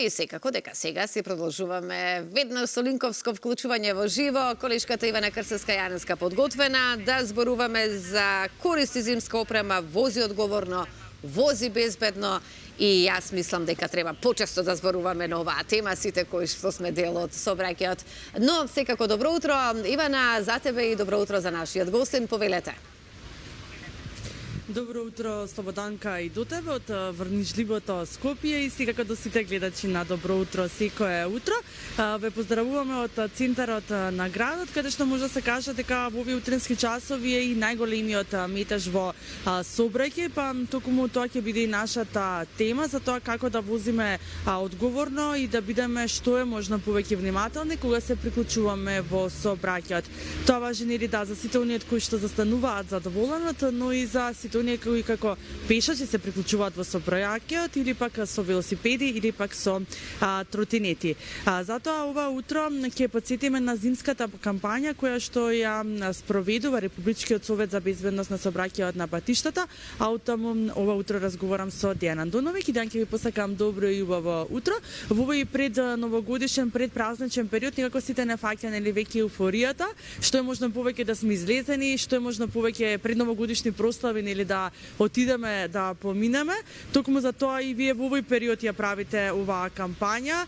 И секако дека сега си продолжуваме веднаш со линковско вклучување во живо. Колешката Ивана Крстевска-Јаневска подготвена да зборуваме за користи зимска опрема, вози одговорно, вози безбедно и јас мислам дека треба почесто да зборуваме на оваа тема сите кои што сме дел од сообраќајот. Но секако добро утро Ивана за тебе и добро утро за нашиот гостин, повелете. Добро утро, Слободанка, и до тебе од врничливото Скопје и секако до сите гледачи на Добро утро секое утро. Ве поздравуваме од центарот на градот, каде што може да се каже дека во овие утренски часови е и најголемиот метеж во сообраќај, па токму тоа ќе биде и нашата тема за тоа како да возиме одговорно и да бидеме што е можно повеќе внимателни кога се приклучуваме во сообраќајот. Тоа важи нели да за сите оние кои што застануваат задоволеното, но и за сите оние кои како пешачи се приклучуваат во сообраќајот или пак со велосипеди или пак со тротинети. Затоа ова утро ќе потсетиме на зимската кампања која што ја спроведува Републичкиот совет за безбедност на сообраќајот на патиштата, а утаму ова утро разговарам со Дејан Андоновиќ и Дејан ќе ви посакам добро и убаво утро. Во овој пред новогодишен, пред празничен период некако сите не фаќа нели веќе еуфоријата, што е можно повеќе да сме излезени, што е можно повеќе пред новогодишни прослави нели да отидеме да поминеме. Токму за тоа и вие во овој период ја правите оваа кампања,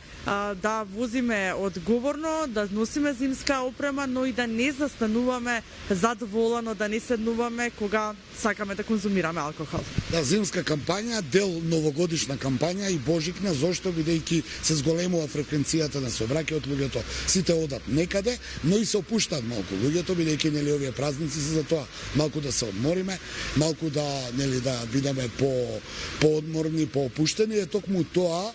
да возиме одговорно, да носиме зимска опрема, но и да не застануваме задоволено, да не седнуваме кога сакаме да конзумираме алкохол. Да, зимска кампања, дел новогодишна кампања и божикна, зошто бидејќи се зголемува фреквенцијата на сообраќајот, луѓето сите одат некаде, но и се опуштаат малку луѓето, бидејќи нели овие празници се за тоа малку да се одмориме, малку да нели да бидеме поодморни, поопуштени, е токму тоа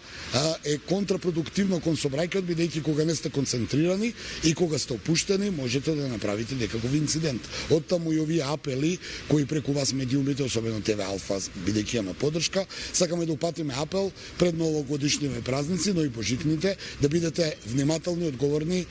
е контрапродуктивно кон сообраќајот, бидејќи кога не сте концентрирани и кога сте опуштени, можете да направите некаков инцидент. Оттаму и овие апели кои преку вас медиумите, особено ТВ Алфа, бидејќи имаме поддршка, сакаме да упатиме апел пред новогодишните празници, но и божикните, да бидете внимателни, одговорни,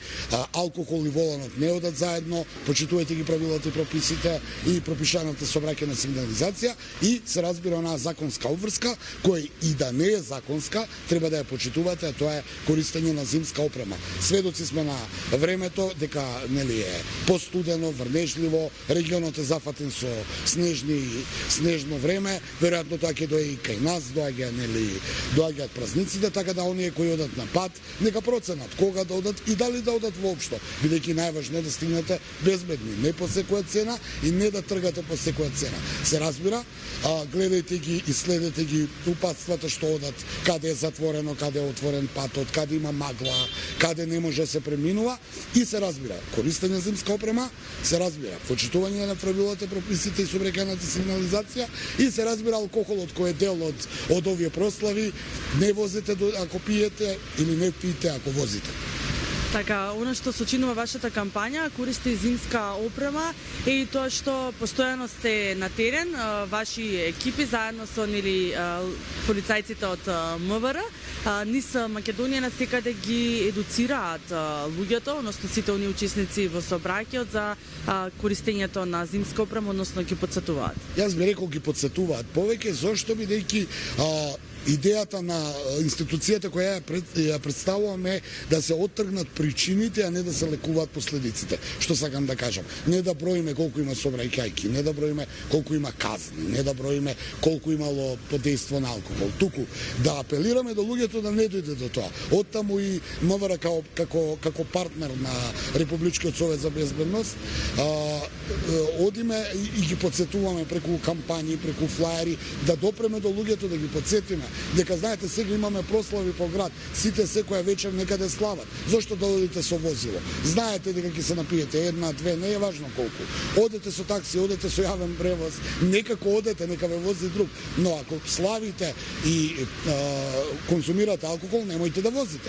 алкохол и воланот не одат заедно, почитувајте ги правилата и прописите и пропишаната сообраќајна сигнализација и се разбира онаа законска обврска, која и да не е законска, треба да ја почитувате, а тоа е користење на зимска опрема. Сведоци сме на времето дека нели е постудено, врнежливо, регионот е зафатен со снежно време, веројатно тоа ќе дое и кај нас, доаѓаат празниците, така да оние кои одат на пат, нека проценат кога да одат и дали да одат воопшто, бидејќи најважно е да стигнете безбедни, не по секоја цена и не да тргате по секоја цена. Се разбира, гледајте ги и следете ги упатствата што одат, каде е затворено, каде е отворен патот, каде има магла, каде не може да се преминува и се разбира, користење зимска опрема, се разбира, почитување на правилата, прописите и сообраќајната сигнализација и се разбира алкохолот кој е дел од овие прослави, не возите ако пиете или не пиете ако возите. Така, оно што сочинува вашата кампања, користи зимска опрема и тоа што постојано сте на терен, ваши екипи заедно со нели полицајците од МВР, низ Македонија насекаде ги едуцираат луѓето, односно сите оние учесници во сообраќајот за користењето на зимска опрема, односно ги потсетуваат. Јас би рекол ги потсетуваат повеќе, зошто бидејќи идејата на институцијата која ја представуваме да се оттргнат причините, а не да се лекуваат последиците. Што сакам да кажам? Не да броиме колку има сообраќајки, не да броиме колку има казни, не да броиме колку имало подејство на алкохол. Туку да апелираме до луѓето да не дојде до тоа. Оттаму и МВР како партнер на Републичкиот совет за безбедност одиме и ги потсетуваме преку кампањи, преку флаери, да допреме до луѓето, да ги потсетиме дека знаете сега имаме прослави по град, сите секоја вечер некаде слават. Зошто да одите со возило? Знаете дека ќе се напиете една, две, не е важно колку. Одете со такси, одете со јавен превоз, некако одете, нека ве вози друг. Но ако славите и конзумирате алкохол, немојте да возите.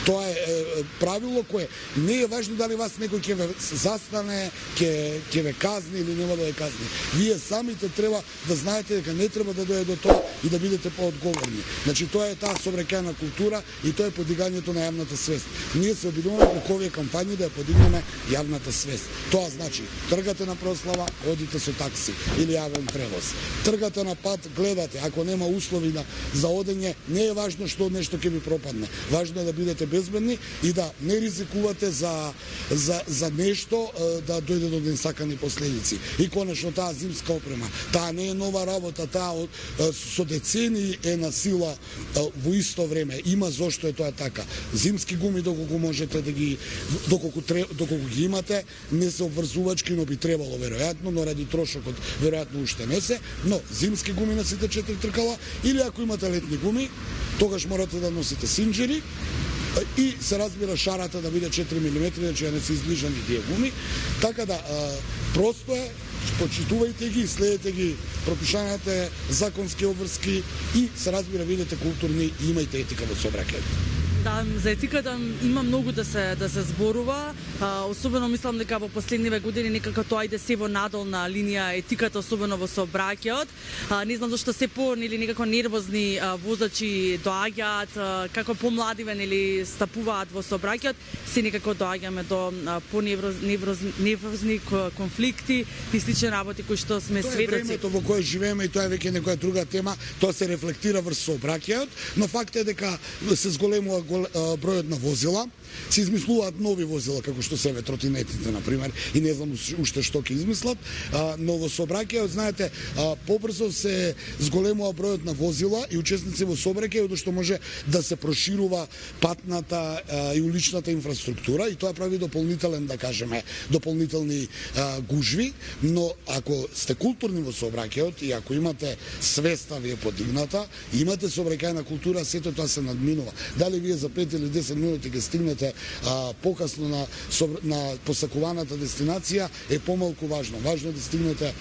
Тоа е правило кое не е важно дали вас некој ќе ве застане, ќе ве казни или нема да ве казни. Вие самите треба да знаете дека не треба да дојде до тоа и да бидете поодговорни. Значи тоа е таа собраќајна култура и тоа е подигањето на јавната свест. Ние се обидуваме преку овие кампањи да ја подигнеме јавната свест. Тоа значи тргате на прослава, одите со такси или јавен превоз. Тргате на пат, гледате, ако нема услови за одење, не е важно што нешто ќе ви пропадне. Важно е да бидете безбедни и да не ризикувате за нешто да дојде до несакани последици. И конечно таа зимска опрема, таа не е нова работа, таа со децени е на сила во исто време. Има зошто е тоа така. Зимски гуми доколку можете да ги доколку ги имате, не се обврзувачки, но би требало веројатно, но ради трошокот веројатно уште не се, но зимски гуми на сите 4 тркала или ако имате летни гуми, тогаш морате да носите синџери и се разбира шарата да биде 4 мм, значи не се излижани тие гуми. Така да просто е, почитувајте ги, следете ги пропишаните законски обврски и се разбира бидете културни и имајте етика во сообраќајот. Да, за етиката има многу да се зборува, особено мислам дека во последниве години некако тоа иде се во надолна линија етиката, особено во сообраќајот. Не знам зашто се нели некако нервозни возачи доаѓаат, како помладиве нели стапуваат во сообраќајот, се некако доаѓаме до нервозни конфликти и слични работи кои што сме сведоци. Тоа е времето во кое живееме и тоа е веќе некоја друга тема, тоа се рефлектира врз сообраќајот, но факт е дека се зголемува бројот на возила, се измислуваат нови возила, како што се тротинетите, например, и не знам уште што ќе измислат, но во сообраќајот, знаете, побрзо се зголемува бројот на возила и учесници во сообраќајот, што може да се проширува патната и уличната инфраструктура и тоа прави дополнителен, да кажеме, дополнителни гужви, но ако сте културни во сообраќајот и ако имате свеста ви е подигната, имате сообраќајна култура, сето тоа се надминува. Дали вие за 5 или 10 минути ќе стигнете покасно на посакуваната дестинација е помалку важно. Важно е да стигнете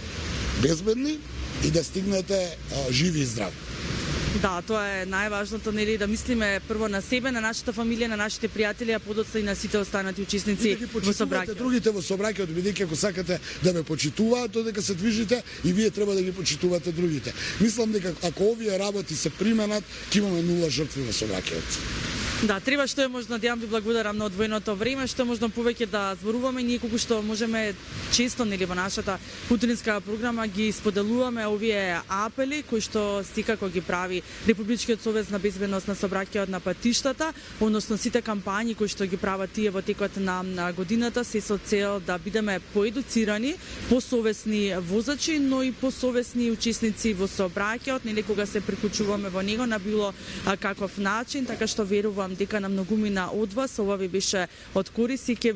безбедни и да стигнете живи и здрави. Да, тоа е најважното, нели, да мислиме прво на себе, на нашата фамилија, на нашите пријатели, а подоцна и на сите останати учесници во сообраќајот. Другите во сообраќајот, бидејќи ако сакате да ве почитуваат, додека се движите и вие треба да ги почитувате другите. Мислам дека ако овие работи се применат, ќе имаме 0 жртви во сообраќајот. Да, треба што е можно да јам ви благодарам на одвоеното време, што е можно повеќе да зборуваме ние колку што можеме често нели во нашата културинска програма ги споделуваме овие апели кои што секако ги прави Републичкиот совез на безбедност на сообраќајот на патиштата, односно сите кампањи кои што ги прават тие во текот на годината се со цел да бидеме поедуцирани, посовесни возачи, но и посовесни учесници во сообраќајот, нели кога се приклучуваме во него на било каков начин, така што верувам дека на многумина од вас ова ви беше од корист и ќе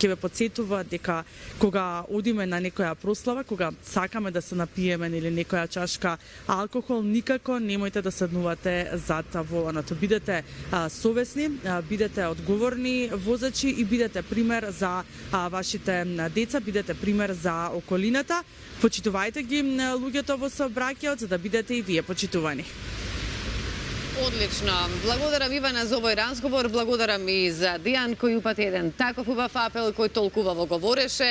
ве потсетува дека кога одиме на некоја прослава, кога сакаме да се напиеме или некоја чашка алкохол, никако немојте да седнувате зад воланот. Бидете совесни, бидете одговорни возачи и бидете пример за вашите деца, бидете пример за околината. Почитувајте ги луѓето во сообраќајот за да бидете и вие почитувани. Одлично. Благодарам Ивана за овој разговор, благодарам и за Дијан кој упати еден таков убав апел кој толку убаво говореше.